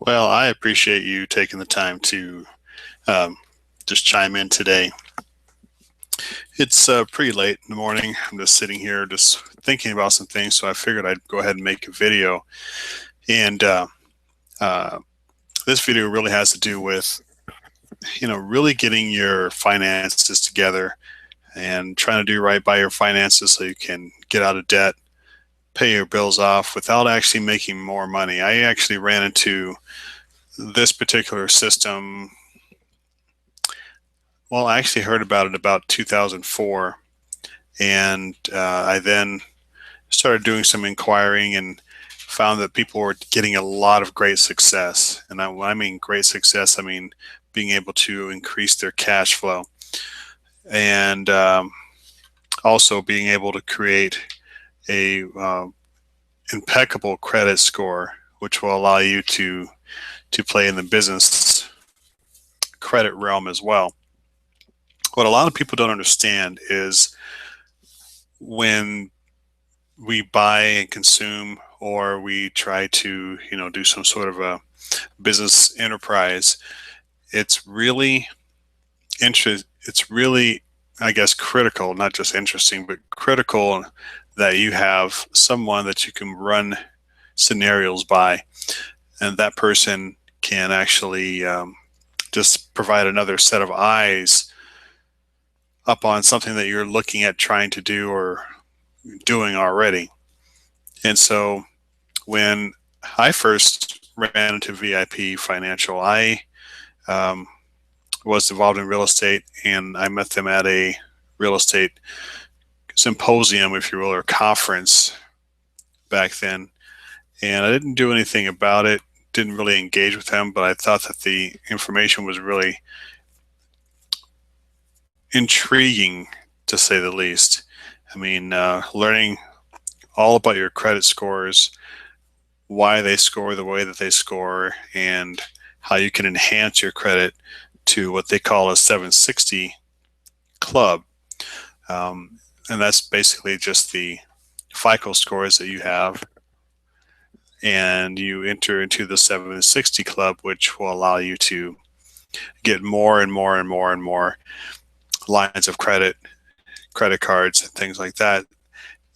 Well, I appreciate you taking the time to um, just chime in today. It's pretty late in the morning. I'm just sitting here just thinking about some things, so I figured I'd go ahead and make a video. And uh, this video really has to do with, really getting your finances together and trying to do right by your finances so you can get out of debt, pay your bills off without actually making more money. I actually ran into this particular system. Well, I actually heard about it about 2004, and I then started doing some inquiring and found that people were getting a lot of great success. And when I mean great success, I mean being able to increase their cash flow and also being able to create a impeccable credit score, which will allow you to play in the business credit realm as well. What a lot of people don't understand is when we buy and consume, or we try to do some sort of a business enterprise, it's really it's really, I guess, critical, not just interesting but critical, that you have someone that you can run scenarios by, and that person can actually just provide another set of eyes up on something that you're looking at trying to do or doing already. And so when I first ran into VIP Financial, I um, was involved in real estate, and I met them at a real estate symposium, if you will, or conference back then. And I didn't do anything about it, didn't really engage with them, but I thought that the information was really intriguing, to say the least. I mean, learning all about your credit scores, why they score the way that they score, and how you can enhance your credit to what they call a 760 club. Um, and that's basically just the FICO scores that you have. And you enter into the 760 club, which will allow you to get more and more and more and more lines of credit, credit cards, and things like that,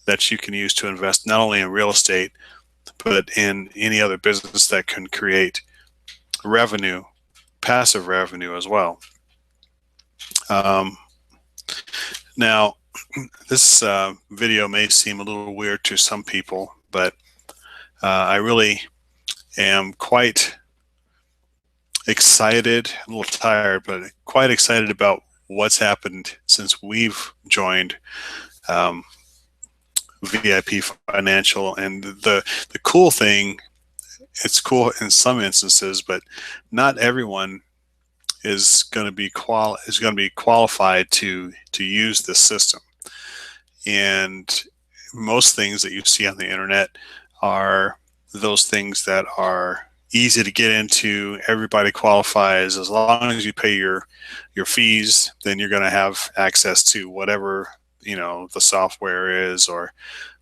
that you can use to invest not only in real estate, but in any other business that can create revenue, passive revenue as well. Um, Now, this video may seem a little weird to some people, but I really am quite excited, a little tired, but quite excited about what's happened since we've joined um, VIP Financial. And the cool thing, it's cool in some instances, but not everyone is going to be qualified to use this system. And most things that you see on the internet are those things that are easy to get into. Everybody qualifies. As long as you pay your fees, then you're going to have access to whatever the software is, or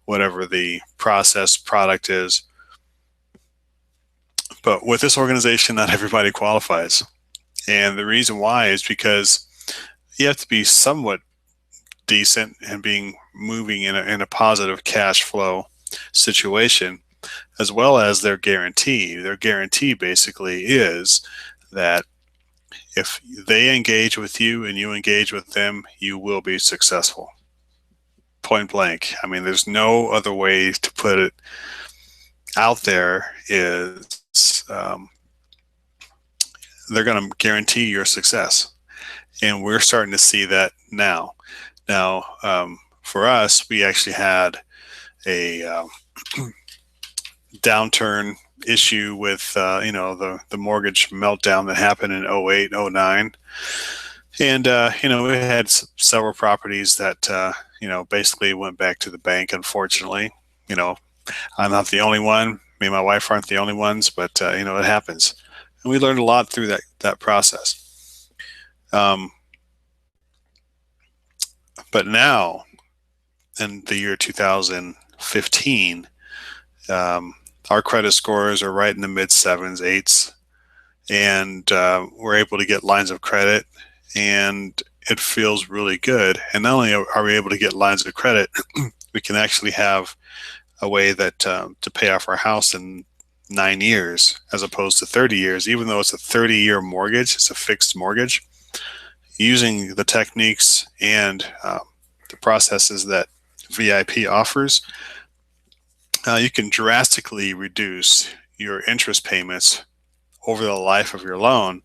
whatever the process product is. But with this organization, not everybody qualifies. And the reason why is because you have to be somewhat decent and being moving in a positive cash flow situation, as well as their guarantee. Their guarantee basically is that if they engage with you and you engage with them, you will be successful. Point blank. I mean, there's no other way to put it out there. Is they're going to guarantee your success, and we're starting to see that now. Now, for us, we actually had a downturn issue with the mortgage meltdown that happened in 08, 09. And we had several properties that basically went back to the bank, unfortunately. you know I'm not the only one. Me and my wife aren't the only ones, but it happens. And we learned a lot through that process. um, but now, in the year 2015, our credit scores are right in the mid sevens, eights, and we're able to get lines of credit, and it feels really good. And not only are we able to get lines of credit, we can actually have a way that to pay off our house in 9 years as opposed to 30 years. Even though it's a 30-year mortgage, it's a fixed mortgage. Using the techniques and the processes that VIP offers, you can drastically reduce your interest payments over the life of your loan,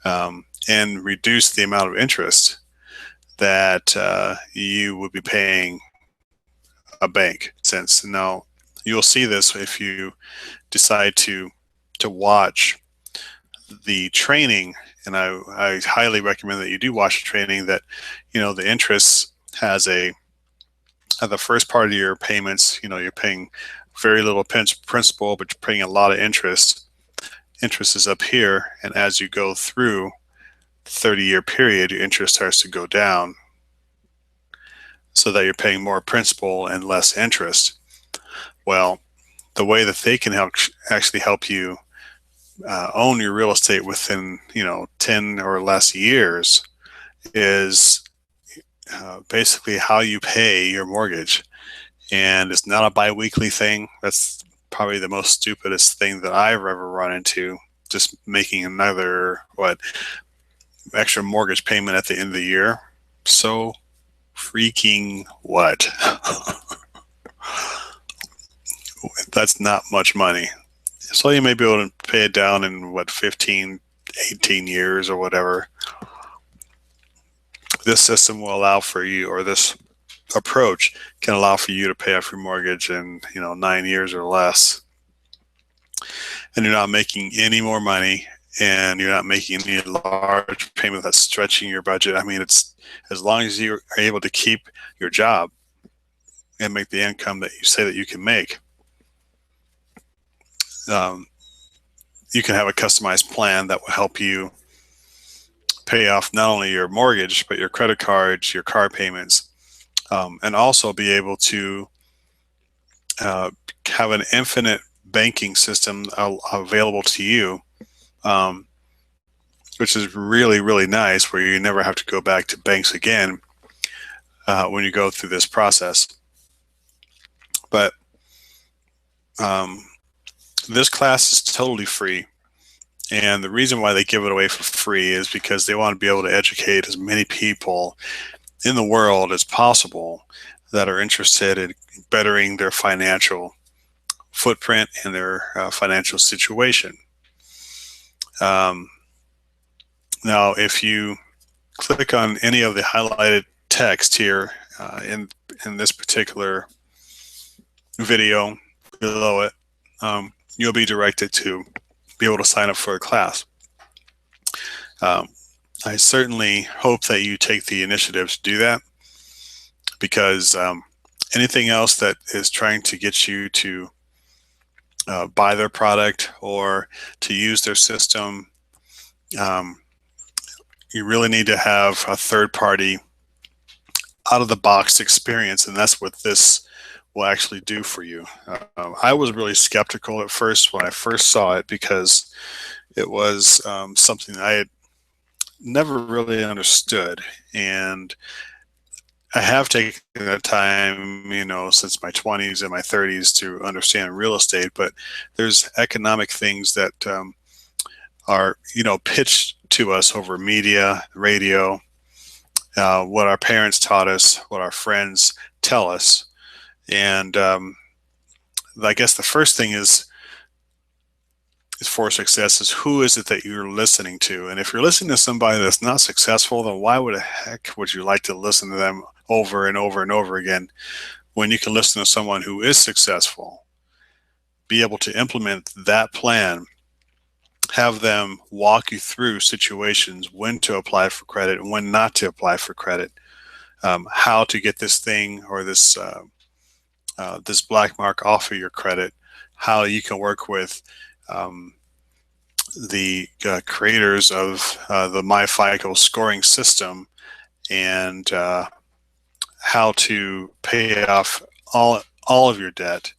and reduce the amount of interest that you would be paying a bank. Since now you'll see this if you decide to watch the training, and I highly recommend that you do watch the training. That the interest has the first part of your payments, you're paying very little principal, but you're paying a lot of interest. Interest is up here, and as you go through the 30-year period, your interest starts to go down, so that you're paying more principal and less interest. Well, the way that they can actually help you own your real estate within 10 or less years is basically how you pay your mortgage. And it's not a bi-weekly thing. That's probably the most stupidest thing that I've ever run into, just making another extra mortgage payment at the end of the year. So freaking what? That's not much money. So you may be able to pay it down in 15, 18 years or whatever. This system will allow for you, or this approach can allow for you to pay off your mortgage in 9 years or less, and you're not making any more money, and you're not making any large payment that's stretching your budget. I mean, it's as long as you are able to keep your job and make the income that you say that you can make. You can have a customized plan that will help you pay off not only your mortgage, but your credit cards, your car payments, and also be able to have an infinite banking system available to you, which is really, really nice, where you never have to go back to banks again when you go through this process. But this class is totally free. And the reason why they give it away for free is because they want to be able to educate as many people in the world as possible that are interested in bettering their financial footprint and their financial situation. Now, if you click on any of the highlighted text here in this particular video below it, you'll be directed to be able to sign up for a class. I certainly hope that you take the initiative to do that, because anything else that is trying to get you to buy their product or to use their system, you really need to have a third-party, out-of-the-box experience, and that's what this will actually do for you. I was really skeptical at first when I first saw it, because it was something I had never really understood, and I have taken the time, since my 20s and my 30s to understand real estate, but there's economic things that are, pitched to us over media, radio, what our parents taught us, what our friends tell us. And I guess the first thing is for success is, who is it that you're listening to? And if you're listening to somebody that's not successful, then why would the heck would you like to listen to them over and over and over again, when you can listen to someone who is successful, be able to implement that plan, have them walk you through situations, when to apply for credit and when not to apply for credit, how to get this thing or this this black mark off of your credit, how you can work with the creators of the MyFICO scoring system, and how to pay off all of your debt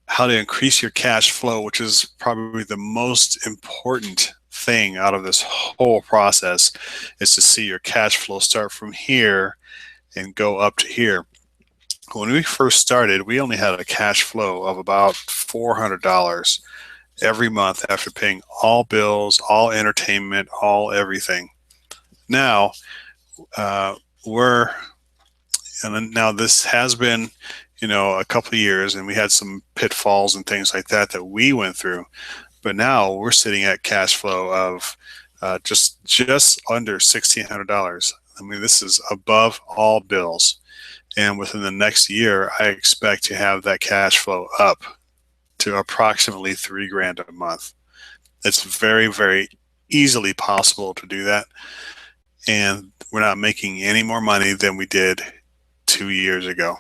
how to increase your cash flow, which is probably the most important thing out of this whole process, is to see your cash flow start from here and go up to here. When we first started, we only had a cash flow of about $400 every month after paying all bills, all entertainment, all everything. Now, uh, we're and now this has been, a couple of years, and we had some pitfalls and things like that that we went through. But now we're sitting at cash flow of just under $1,600. I mean, this is above all bills. And within the next year, I expect to have that cash flow up to approximately $3,000 a month. It's very, very easily possible to do that. And we're not making any more money than we did 2 years ago.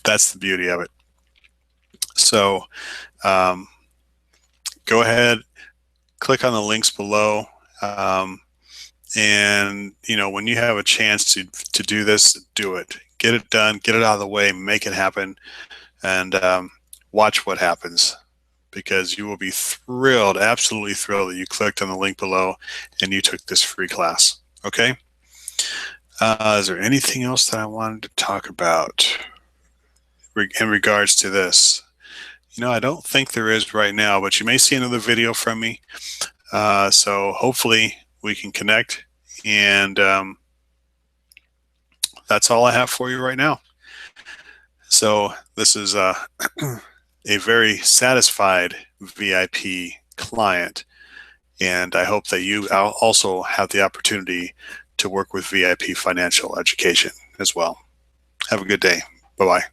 That's the beauty of it. So go ahead, click on the links below. And when you have a chance to do this, do it. Get it done, get it out of the way, make it happen, and watch what happens, because you will be thrilled, absolutely thrilled, that you clicked on the link below and you took this free class. Okay? Is there anything else that I wanted to talk about in regards to this? I don't think there is right now, but you may see another video from me. So hopefully we can connect, and that's all I have for you right now. So this is a very satisfied VIP client, and I hope that you also have the opportunity to work with VIP Financial Education as well. Have a good day. Bye-bye.